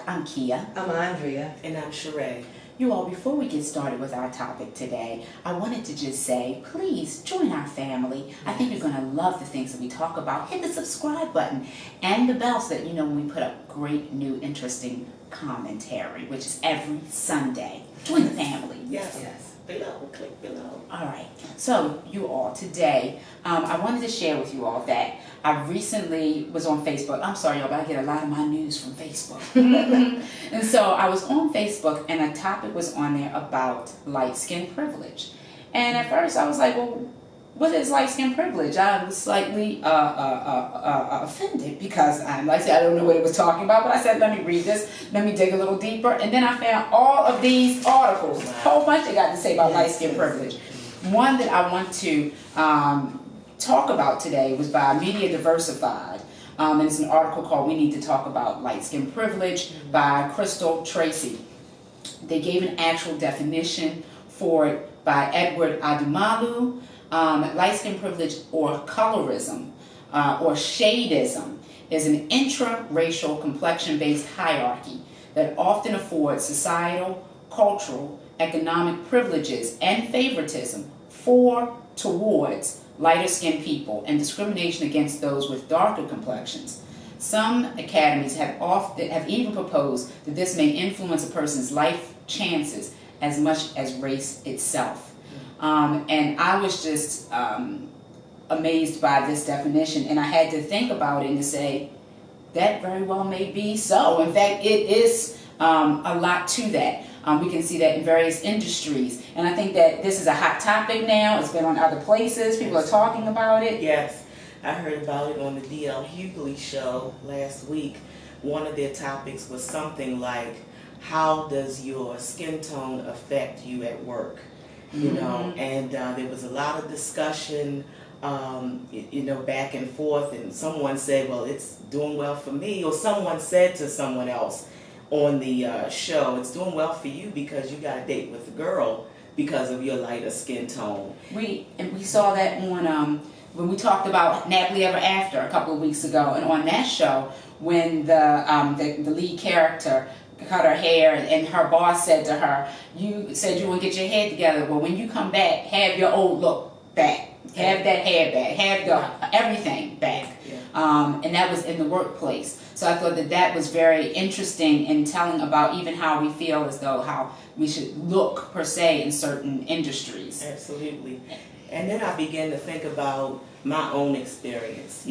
Talk. I'm Kia. I'm Andrea. And I'm Cheré. You all, before we get started with our topic today, I wanted to just say, please join our family. Yes. I think you're going to love the things that we talk about. Hit the subscribe button and the bell so that you know when we put up great, new, interesting commentary, which is every Sunday. Join the family. Yes. Below, click below. All right. So, you all, today, I wanted to share with you all that I recently was on Facebook. I'm sorry, y'all, but I get a lot of my news from Facebook. And so, I was on Facebook, and a topic was on there about light skin privilege. And at first, I was like, well, what is light skin privilege? I was slightly offended because I don't know what it was talking about, but I said, let me read this, let me dig a little deeper, and then I found all of these articles, a whole bunch they got to say about light skin privilege. One that I want to talk about today was by Media Diversified, and it's an article called We Need to Talk About Light Skin Privilege by Crystal Tracy. They gave an actual definition for it by Edward Adumalu. Light skin privilege or colorism or shadism is an intra-racial complexion-based hierarchy that often affords societal, cultural, economic privileges and favoritism towards lighter skinned people and discrimination against those with darker complexions. Some academies have even proposed that this may influence a person's life chances as much as race itself. And I was just amazed by this definition, and I had to think about it and to say, that very well may be so. In fact, it is a lot to that. We can see that in various industries, and I think that this is a hot topic now. It's been on other places. People are talking about it. Yes, I heard about it on the D.L. Hughley show last week. One of their topics was something like, how does your skin tone affect you at work? You know, and there was a lot of discussion, back and forth, and someone said, well, it's doing well for me, or someone said to someone else on the show, it's doing well for you because you got a date with a girl because of your lighter skin tone. We saw that on when we talked about Happily Ever After a couple of weeks ago, and on that show, when the lead character cut her hair, and her boss said to her, you said you want to get your head together, well, when you come back, have your old look back, have that hair back, have everything back. And that was in the workplace. So I thought that was very interesting in telling about even how we feel as though how we should look per se in certain industries. Absolutely. And then I began to think about my own experience,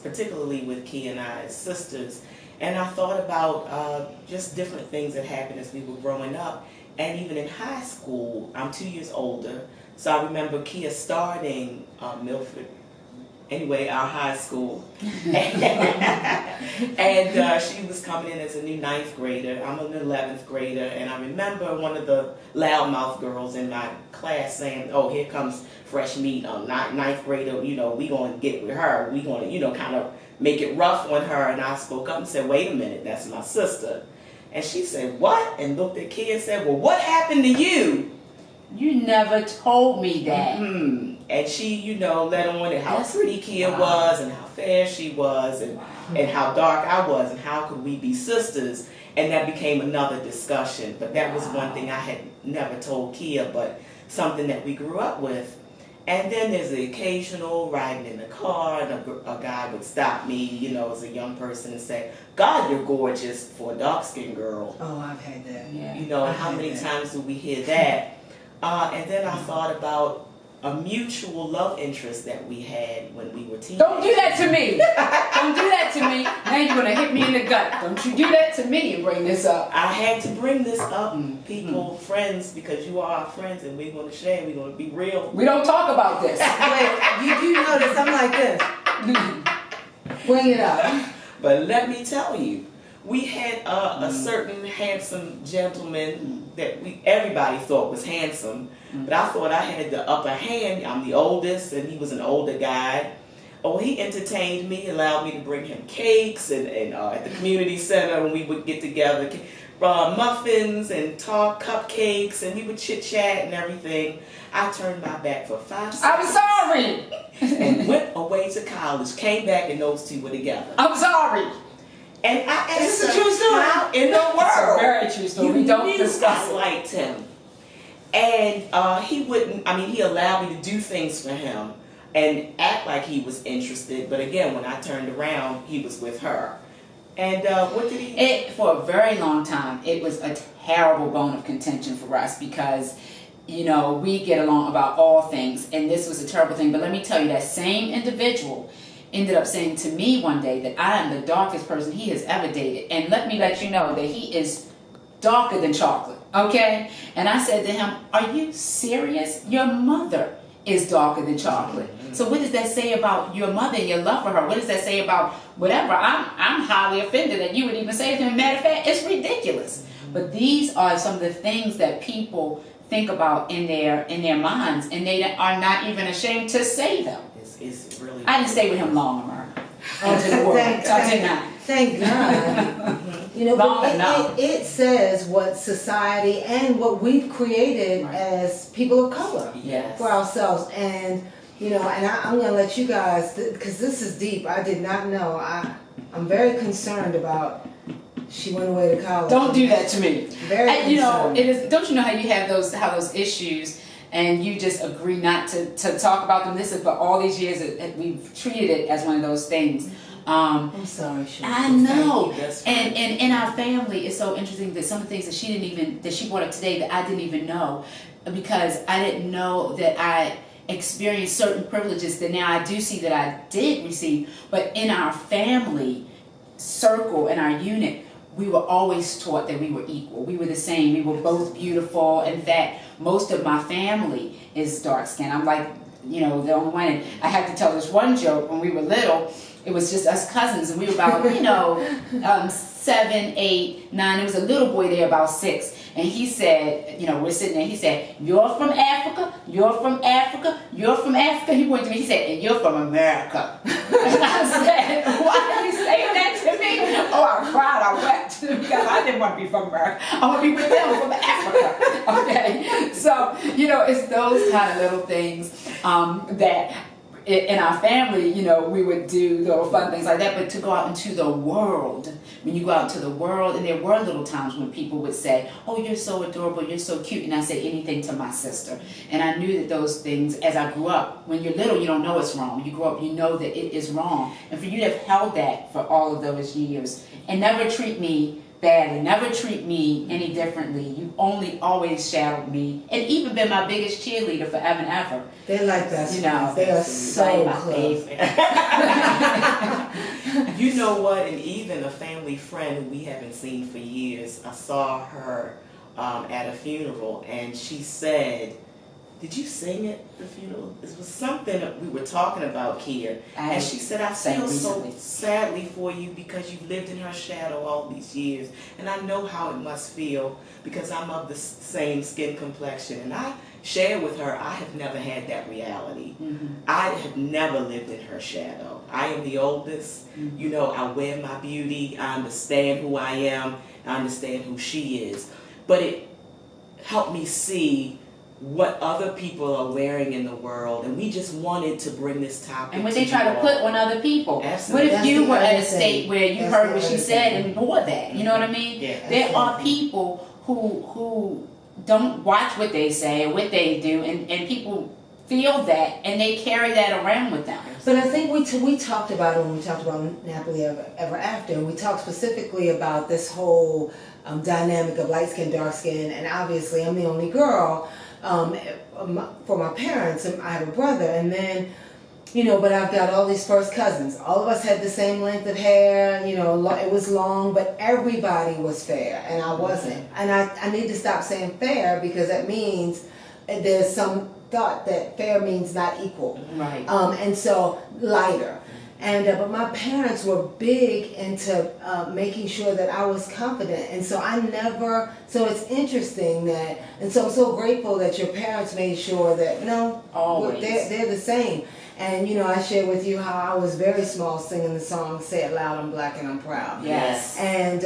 particularly with Kia and I as sisters. And I thought about just different things that happened as we were growing up. And even in high school, I'm 2 years older. So I remember Kia starting Milford, our high school. And she was coming in as a new 9th grader. I'm an 11th grader. And I remember one of the loudmouth girls in my class saying, oh, here comes fresh meat, 9th grader, we going to get with her. We going to, kind of make it rough on her. And I spoke up and said, wait a minute, that's my sister. And she said, what? And looked at Kia and said, well, what happened to you? You never told me that. And she, let on and how pretty Kia was, and how fair she was, and how dark I was, and how could we be sisters. And that became another discussion. But that was one thing I had never told Kia, but something that we grew up with. And then there's the occasional riding in the car, and a guy would stop me, as a young person, and say, God, you're gorgeous for a dark-skinned girl. Oh, I've had that. Yeah. And how many times do we hear that? And then I thought about a mutual love interest that we had when we were teenagers. Don't do that to me. Don't do that to me. Now you're going to hit me in the gut. Don't you do that to me and bring this up. I had to bring this up, people, friends, because you are our friends, and we're going to share. We're going to be real. We don't talk about this. Wait, you do notice I'm like this. Bring it up. But let me tell you, we had a certain handsome gentleman that everybody thought was handsome, but I thought I had the upper hand. I'm the oldest, and he was an older guy. Oh, he entertained me, allowed me to bring him cakes, and at the community center when we would get together, muffins and talk, cupcakes, and we would chit-chat and everything. I turned my back for 5 seconds. I'm sorry. And went away to college, came back, and those two were together. I'm sorry. And I asked It's a her, true story. how in the It's a world? very true story. You We don't knew discuss I it. liked him. And he wouldn't, I mean, he allowed me to do things for him and act like he was interested. But again, when I turned around, he was with her. And what did he? For a very long time, it was a terrible bone of contention for us because, you know, we get along about all things, and this was a terrible thing. But let me tell you, that same individual ended up saying to me one day that I am the darkest person he has ever dated. And let me let you know that he is darker than chocolate, okay? And I said to him, are you serious? Your mother is darker than chocolate. So what does that say about your mother and your love for her? What does that say about whatever? I'm highly offended that you would even say it to him. Matter of fact, it's ridiculous. But these are some of the things that people think about in their minds, and they are not even ashamed to say them. It's really. I didn't stay with him long, America. Into the world. I did not. Thank God. You know, Long but enough. it says what society and what we've created Right. as people of color Yes. for ourselves. And, you know, and I'm going to let you guys, because this is deep. I did not know. I'm very concerned about she went away to college. Don't do that to me. Very And, you know, concerned. it is. Don't you know how you have those issues, and you just agree not to talk about them? This is for all these years that we've treated it as one of those things. I'm sorry, Shirley. I know, Thank you, that's and fine. in our family, it's so interesting that some of the things that she brought up today that I didn't even know, because I didn't know that I experienced certain privileges that now I do see that I did receive. But in our family circle, in our unit, we were always taught that we were equal. We were the same. We were both beautiful. In fact, most of my family is dark skinned. I'm like, you know, the only one. And I have to tell this one joke. When we were little, it was just us cousins, and we were about, 7, 8, 9. There was a little boy there about 6, and he said, we're sitting there. He said, "You're from Africa. You're from Africa. You're from Africa." He pointed to me. He said, "And you're from America." And I said, "Why are you saying that to me?" Oh, I cried. I wept because I didn't want to be from America. I want to be with them from Africa. Okay, so it's those kind of little things that. In our family, we would do little fun things like that. But to go out into the world, when you go out into the world, and there were little times when people would say, "Oh, you're so adorable, you're so cute," and I say anything to my sister. And I knew that those things, as I grew up, when you're little, you don't know it's wrong. When you grow up, you know that it is wrong. And for you to have held that for all of those years and never treat me badly, never treat me any differently. You only always shadowed me, and even been my biggest cheerleader forever and ever. They're like best You know, friends. They are so my close. You know what? And even a family friend who we haven't seen for years, I saw her at a funeral, and she said, "Did you sing at the funeral?" It was something that we were talking about, Kia. And she said, "I sang feel so recently. sadly for you because you've lived in her shadow all these years. And I know how it must feel because I'm of the same skin complexion." And I shared with her, I have never had that reality. Mm-hmm. I have never lived in her shadow. I am the oldest. Mm-hmm. I wear my beauty. I understand who I am. I understand who she is. But it helped me see what other people are wearing in the world, and we just wanted to bring this topic. And what they try to put on other people. Absolutely. What if That's you the were at other a state thing. where you That's heard the what she other said thing. and bore that? You know what I mean? Yeah. There That's are the people who don't watch what they say or what they do, and people feel that and they carry that around with them. But I think we talked about it when we talked about Happily Ever After, and we talked specifically about this whole dynamic of light skin, dark skin, and obviously I'm the only girl for my parents, and I have a brother, and then but I've got all these first cousins. All of us had the same length of hair, it was long, but everybody was fair, and I wasn't. And I need to stop saying fair, because that means there's some thought that fair means not equal. Right. And so lighter. And but my parents were big into making sure that I was confident, and so so it's interesting that, and so I'm so grateful that your parents made sure that Always. they're the same. And I shared with you how I was very small singing the song "Say It Loud, I'm Black and I'm Proud." Yes. And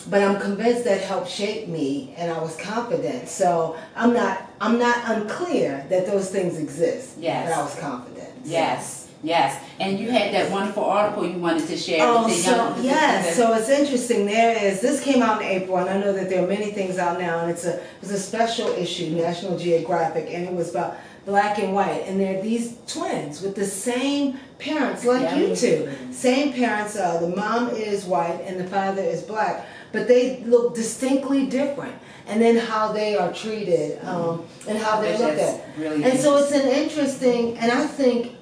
but I'm convinced that helped shape me, and I was confident. So I'm not unclear that those things exist. Yes. But I was confident. So. Yes. Yes, and you had that wonderful article you wanted to share Oh, with the so young. yes, so it's interesting. This came out in April, and I know that there are many things out now, and it was a special issue, National Geographic, and it was about black and white, and they're these twins with the same parents, like you two, same parents. The mom is white and the father is black, but they look distinctly different. And then how they are treated, and how they're looked at. Really and so it's an interesting, and I think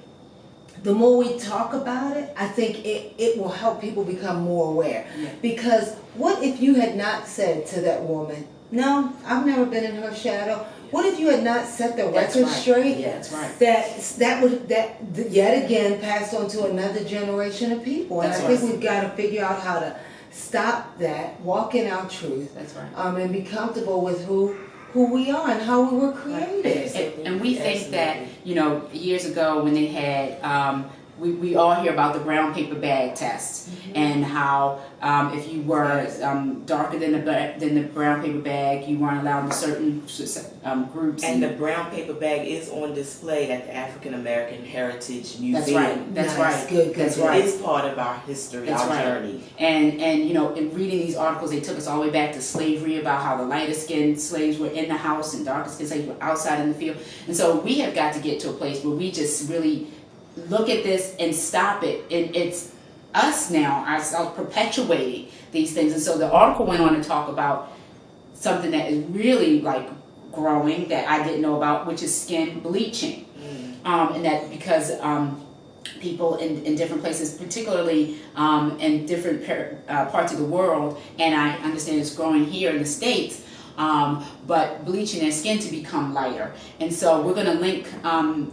the more we talk about it, I think it will help people become more aware. Yeah. Because what if you had not said to that woman, no, I've never been in her shadow. What if you had not set the record straight? Yeah, that's right. That yet again passed on to another generation of people. And I think we've got to figure out how to stop that, walk in our truth. That's right. And be comfortable with who we are and how we were created. And we think that, years ago when they had, we all hear about the brown paper bag test, and how if you were darker than the brown paper bag, you weren't allowed in certain groups. And the brown paper bag is on display at the African American Heritage Museum. That's right. That's Nice. right. Good. That's right. It's part of our history, That's our right. journey. And in reading these articles, they took us all the way back to slavery, about how the lighter skinned slaves were in the house and darker skinned slaves were outside in the field. And so we have got to get to a place where we just really look at this and stop it. And it's us now, ourselves, perpetuating these things. And so the article went on to talk about something that is really like growing that I didn't know about, which is skin bleaching. And that because people in different places, particularly in different parts of the world, and I understand it's growing here in the States, but bleaching their skin to become lighter. And so we're going to link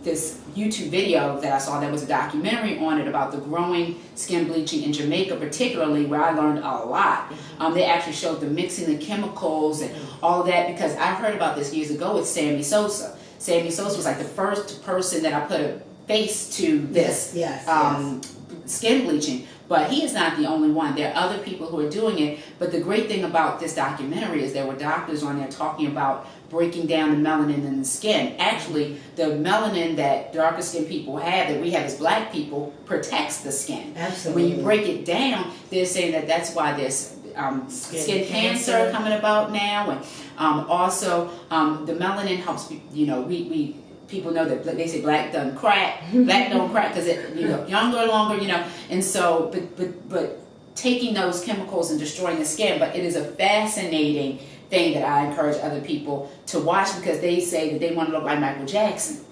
this YouTube video that I saw that was a documentary on it about the growing skin bleaching in Jamaica, particularly, where I learned a lot. They actually showed the mixing the chemicals and all of that, because I heard about this years ago with Sammy Sosa. Sammy Sosa was like the first person that I put a face to this skin bleaching. But he is not the only one. There are other people who are doing it. But the great thing about this documentary is there were doctors on there talking about breaking down the melanin in the skin. Actually, the melanin that darker skinned people have, that we have as black people, protects the skin. Absolutely. When you break it down, they're saying that that's why there's skin cancer coming about now. And also, the melanin helps, people know that they say black doesn't crack, black don't crack because it, younger, longer, and so, but taking those chemicals and destroying the skin. But it is a fascinating thing that I encourage other people to watch, because they say that they want to look like Michael Jackson,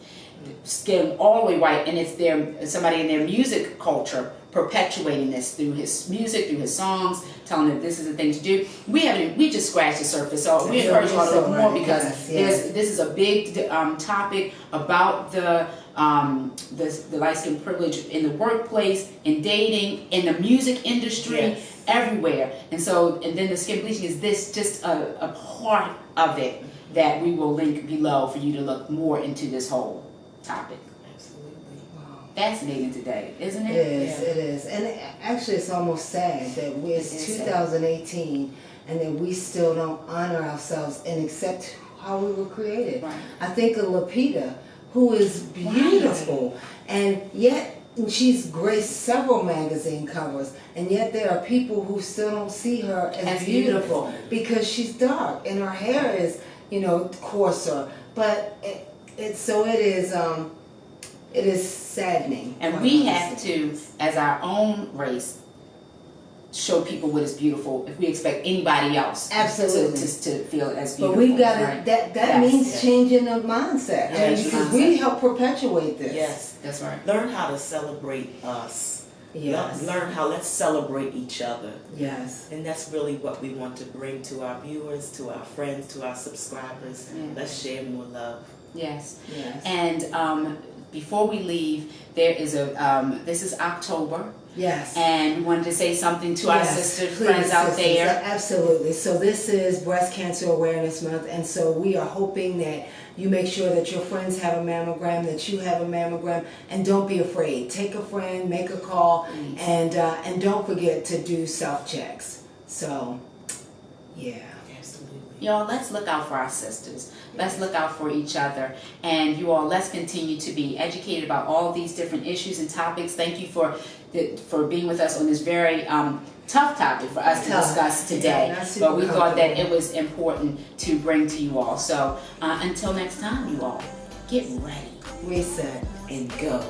skin all the way white, and it's somebody in their music culture perpetuating this through his music, through his songs, telling them this is the thing to do. We just scratched the surface, so we encourage you all to look more, because this is a big topic about the light skin privilege in the workplace, in dating, in the music industry, everywhere. And then the skin bleaching is just a part of it that we will link below for you to look more into this whole topic. Fascinating today, isn't it? It is. And actually it's almost sad that it's 2018 and that we still don't honor ourselves and accept how we were created. Right. I think of Lupita, who is beautiful, and yet she's graced several magazine covers, and yet there are people who still don't see her as beautiful because she's dark and her hair is, coarser. But it is saddening. And we have to, as our own race, show people what is beautiful if we expect anybody else to feel it as beautiful. But we've got to, that means changing the mindset. Because we help perpetuate this. Yes, that's right. Learn how to celebrate us. Yes. Let's celebrate each other. Yes. And that's really what we want to bring to our viewers, to our friends, to our subscribers. Let's share more love. Yes. Yes. And before we leave, there is this is October. Yes. And we wanted to say something to our friends out there. Absolutely. So this is Breast Cancer Awareness Month, and so we are hoping that you make sure that your friends have a mammogram, that you have a mammogram, and don't be afraid. Take a friend, make a call, and don't forget to do self-checks. So, yeah. Absolutely. y'all, let's look out for our sisters. Let's look out for each other. And you all, let's continue to be educated about all these different issues and topics. Thank you for being with us on this very tough topic for us to discuss today. Yeah, super but we thought that comfortable. it was important to bring to you all. So until next time, you all, get ready. Reset. And go.